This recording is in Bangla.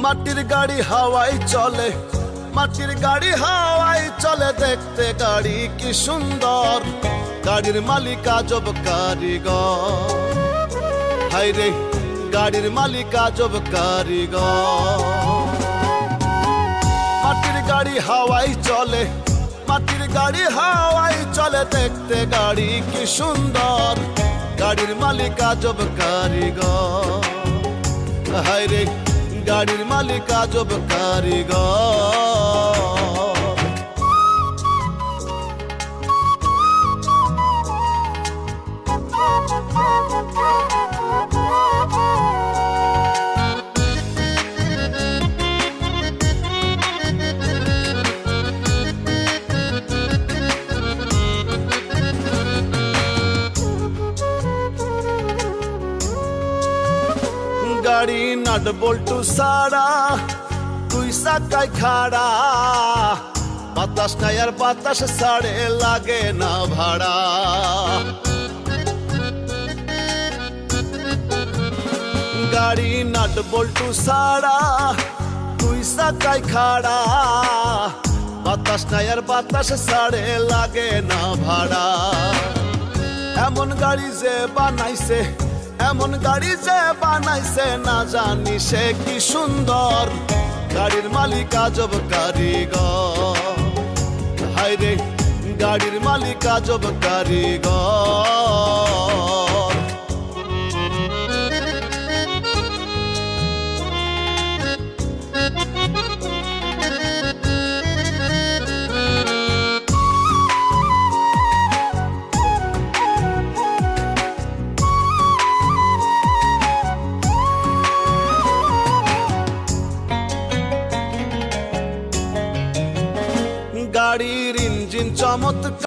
মাটির গাড়ি হাওয়ায় চলে, মাটির গাড়ি হাওয়ায় চলে, দেখতে গাড়ি কি সুন্দর, গাড়ির মালিক আজব কারিগর। হায়রে গাড়ির মালিক আজব কারিগর। মাটির গাড়ি হাওয়ায় চলে, মাটির গাড়ি হাওয়ায় চলে, দেখতে গাড়ি কি সুন্দর, গাড়ির মালিক আজব কারিগর। হায়রে গাড়ির মালিক আজব কারিগর। গাড়ি নাট বল্টু সারা, তুই সাকাই খাড়া, বাতাস নাই আর বাতাস ছাড়ে, লাগে না ভাড়া। গাড়ি নাট বল্টু সারা, তুই সাকাই খাড়া, বাতাস নাই আর বাতাস ছাড়ে, লাগে না ভাড়া। এমন গাড়ি যে বানাইছে, এমন গাড়ি যে বানাইছে, না জানি সে কি সুন্দর, গাড়ির মালিক আজব কারিগর। হায়রে গাড়ির মালিক আজব কারিগর। গাড়ির ইঞ্জিন চমৎকার।